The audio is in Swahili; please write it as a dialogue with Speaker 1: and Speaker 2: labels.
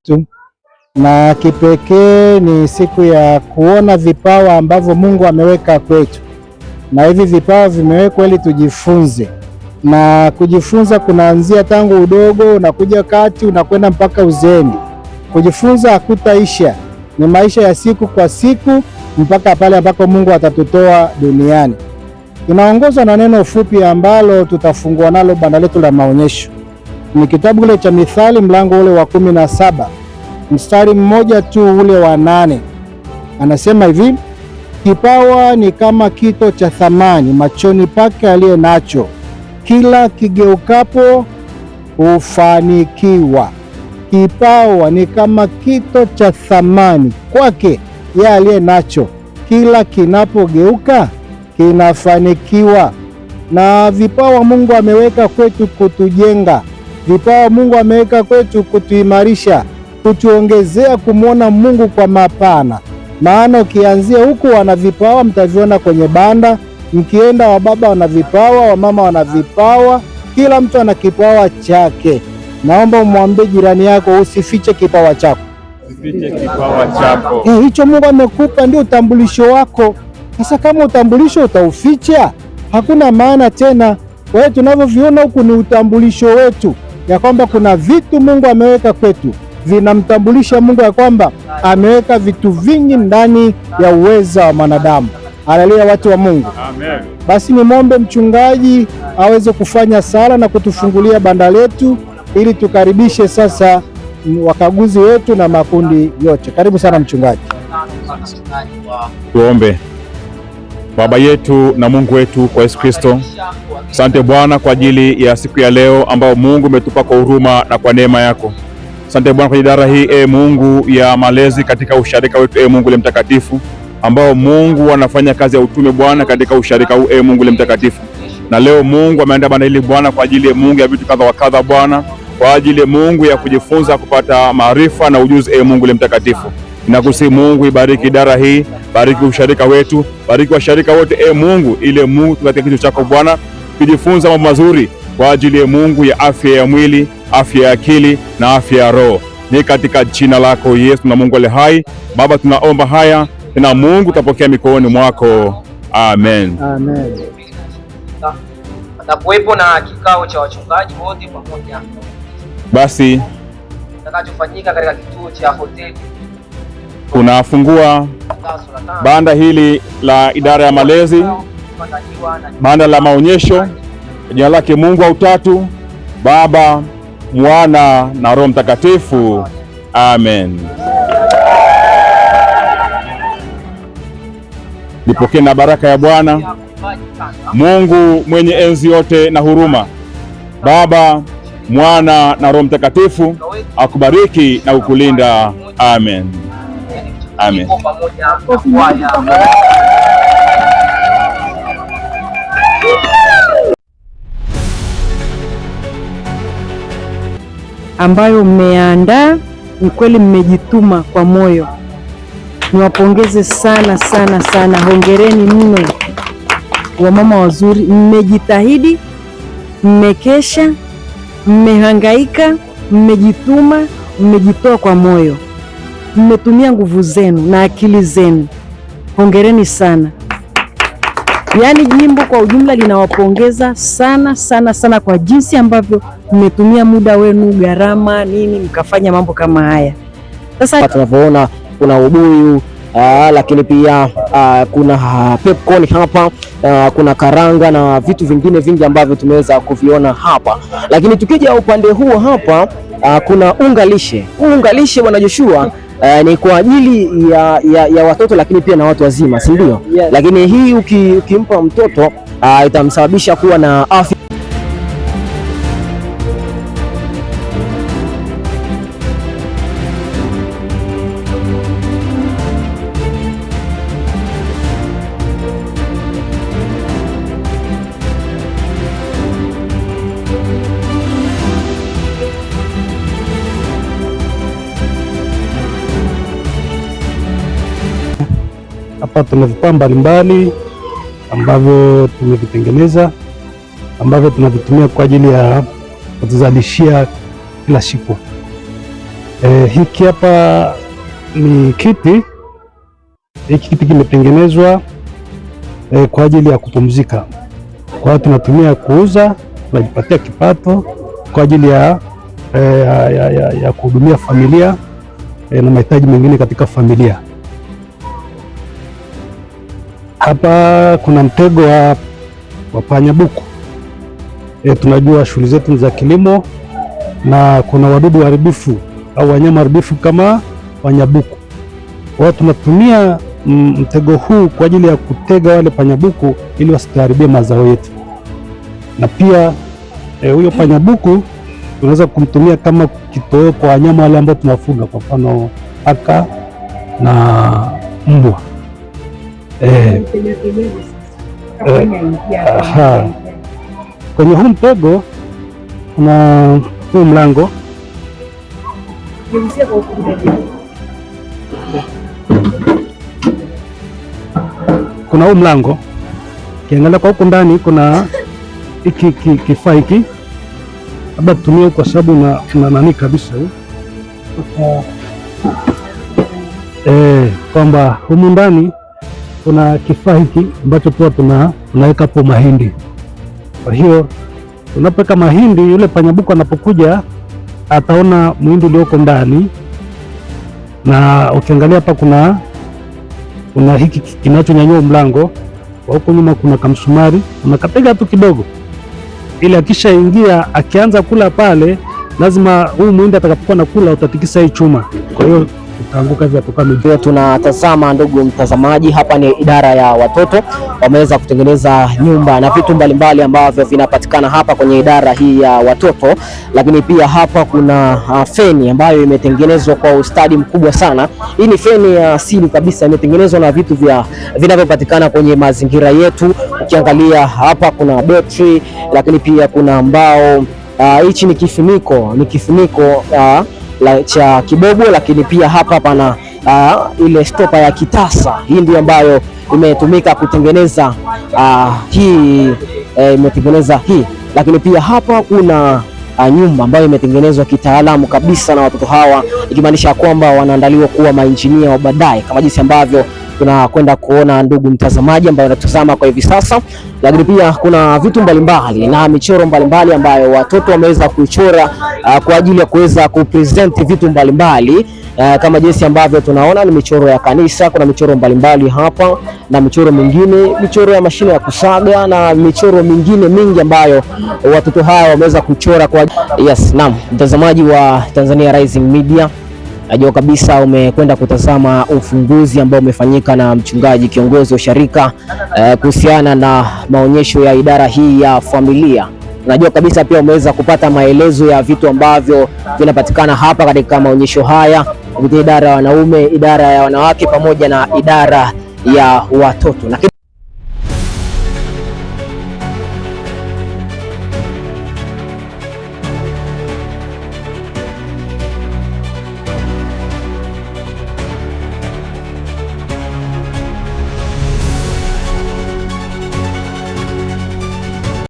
Speaker 1: yetu, na kipekee ni siku ya kuona vipawa ambavyo Mungu ameweka kwetu, na hivi vipawa vimewekwa ili tujifunze, na kujifunza kunaanzia tangu udogo, unakuja kati, unakwenda mpaka uzeeni. Kujifunza hakutaisha, ni maisha ya siku kwa siku mpaka pale ambako Mungu atatutoa duniani. Tunaongozwa na neno fupi ambalo tutafungua nalo banda letu la maonyesho. Ni kitabu kile cha Mithali mlango ule wa 17 mstari mmoja tu ule wa 8. Anasema hivi: kipawa ni kama kito cha thamani machoni pake aliye nacho, kila kigeukapo hufanikiwa. Kipawa ni kama kito cha thamani kwake yeye aliye nacho, kila kinapogeuka kinafanikiwa. Na vipawa Mungu ameweka kwetu kutujenga, vipawa Mungu ameweka kwetu kutuimarisha, kutuongezea kumwona Mungu kwa mapana. Maana ukianzia huku wana vipawa mtaviona kwenye banda, mkienda wababa wana vipawa, wamama wana vipawa, kila mtu ana kipawa chake. Naomba umwambie jirani yako usifiche kipawa chako.
Speaker 2: Usifiche kipawa chako.
Speaker 1: Hicho Mungu amekupa ndio utambulisho wako. Sasa kama utambulisho utauficha, hakuna maana tena. Kwa hiyo tunavyoviona huku ni utambulisho wetu, ya kwamba kuna vitu Mungu ameweka kwetu vinamtambulisha Mungu, ya kwamba ameweka vitu vingi ndani ya uweza wa mwanadamu. Haleluya, watu wa Mungu.
Speaker 2: Amen.
Speaker 1: Basi nimwombe mchungaji aweze kufanya sala na kutufungulia banda letu ili tukaribishe sasa wakaguzi wetu na makundi yote. Karibu sana mchungaji.
Speaker 2: Tuombe. Baba yetu na Mungu wetu kwa Yesu Kristo, asante Bwana kwa ajili ya siku ya leo ambao Mungu umetupa kwa huruma na kwa neema yako. Asante Bwana kwa idara hii Mungu ya malezi katika usharika wetu Mungu le mtakatifu, ambao Mungu wanafanya kazi ya utume Bwana katika usharika huu Mungu le mtakatifu. Na leo Mungu ameandaa banda hili Bwana kwa ajili ya Mungu ya vitu kadha wa kadha Bwana, kwa ajili ya Mungu ya kujifunza kupata maarifa na ujuzi Mungu le mtakatifu. Ninakusihi Mungu ibariki idara hii, bariki usharika wetu, bariki washarika wote Mungu, ile Mungu katika kitu chako Bwana, kujifunza mambo mazuri kwa ajili ya Mungu ya afya ya mwili, afya ya akili na afya ya roho. Ni katika jina lako Yesu na Mungu aliye hai, Baba tunaomba haya, na Mungu utapokea mikononi mwako. Amen.
Speaker 1: Amen.
Speaker 3: Atakuwepo na kikao cha wachungaji wote pamoja.
Speaker 2: Basi
Speaker 3: kitakachofanyika katika kituo cha hoteli,
Speaker 2: tunafungua banda hili la idara ya malezi, banda la maonyesho. Jina lake Mungu wa Utatu, Baba, Mwana na Roho Mtakatifu. Amen. Nipokee na baraka ya Bwana Mungu mwenye enzi yote na huruma, Baba, Mwana na Roho Mtakatifu akubariki na kukulinda. Amen. Amen.
Speaker 4: Ambayo mmeandaa ni kweli, mmejituma kwa moyo. Niwapongeze sana sana sana, hongereni mno wamama wazuri, mmejitahidi, mmekesha, mmehangaika, mmejituma, mmejitoa kwa moyo, mmetumia nguvu zenu na akili zenu. Hongereni sana. Yaani jimbo kwa ujumla linawapongeza sana sana sana kwa jinsi ambavyo mmetumia muda wenu, gharama nini, mkafanya mambo kama haya. Sasa
Speaker 5: tunavyoona kuna ubuyu lakini pia kuna popcorn hapa, kuna karanga na vitu vingine vingi ambavyo tumeweza kuviona hapa. Lakini tukija upande huu hapa kuna unga lishe. Unga lishe Bwana Joshua ni kwa ajili ya watoto lakini pia na watu wazima, si ndio? Yes. Lakini hii ukimpa mtoto itamsababisha kuwa na afya.
Speaker 1: Hapa tuna vifaa mbalimbali ambavyo tumevitengeneza, ambavyo tunavitumia kwa ajili ya kutuzalishia kila siku.
Speaker 6: Hiki hapa ni kiti. Hiki kiti kimetengenezwa kwa ajili ya kupumzika. Kwa hiyo tunatumia kuuza, tunajipatia kipato kwa ajili ya kuhudumia familia na mahitaji mengine katika familia. Hapa kuna mtego wa panyabuku. Tunajua shughuli zetu ni za kilimo na kuna wadudu waharibifu au wanyama waharibifu kama panyabuku. Kwa hiyo tunatumia mtego huu kwa ajili ya kutega wale panyabuku ili wasituharibie mazao yetu. Na pia huyo panyabuku tunaweza kumtumia kama kitoweo kwa wanyama wale ambao tunafuga, kwa mfano paka na mbwa. Kwenye huu mtego kuna huu mlango. Kuna huu mlango, kiangalia kwa huku ndani kuna hiki kifaa hiki, labda tutumie kwa sababu na nani kabisa kwamba humu ndani kuna kifaa hiki ambacho pia tunaweka hapo mahindi. Kwa hiyo tunapoweka mahindi, yule panyabuku anapokuja ataona muhindi ulioko ndani, na ukiangalia hapa kuna hiki kinachonyanyua mlango. Kwa huko nyuma kuna kamsumari, unakatega tu kidogo, ili akishaingia akianza kula pale, lazima huu muhindi atakapokuwa nakula utatikisa hii chuma, kwa hiyo utaanguka hivi atoka.
Speaker 5: Tunatazama ndugu mtazamaji, hapa ni idara ya watoto, wameweza kutengeneza nyumba na vitu mbalimbali ambavyo vinapatikana hapa kwenye idara hii ya watoto. Lakini pia hapa kuna feni ambayo imetengenezwa kwa ustadi mkubwa sana. Hii ni feni ya asili kabisa, imetengenezwa na vitu vinavyopatikana kwenye mazingira yetu. Ukiangalia hapa kuna betri, lakini pia kuna mbao. Hichi ni kifuniko cha kibogo, lakini pia hapa pana ile stopa ya kitasa. Hii ndio ambayo imetumika kutengeneza hii. Lakini pia hapa kuna nyumba ambayo imetengenezwa kitaalamu kabisa na watoto hawa, ikimaanisha kwamba wanaandaliwa kuwa mainjinia wa baadaye, kama jinsi ambavyo tunakwenda kuona ndugu mtazamaji ambaye unatazama kwa hivi sasa. Lakini pia kuna vitu mbalimbali na michoro mbalimbali ambayo watoto wameweza kuchora kwa ajili ya kuweza kupresent vitu mbalimbali kama jinsi ambavyo tunaona ni michoro ya kanisa. Kuna michoro mbalimbali hapa na michoro mingine, michoro ya mashine ya kusaga na michoro mingine mingi ambayo watoto hawa wameweza kuchora kwa... Yes, naam, mtazamaji wa Tanzania Rising Media, najua kabisa umekwenda kutazama ufunguzi ambao umefanyika na mchungaji kiongozi wa sharika kuhusiana na maonyesho ya idara hii ya familia. Najua kabisa pia umeweza kupata maelezo ya vitu ambavyo vinapatikana hapa katika maonyesho haya kupitia idara ya wanaume, idara ya wanawake pamoja na idara ya watoto.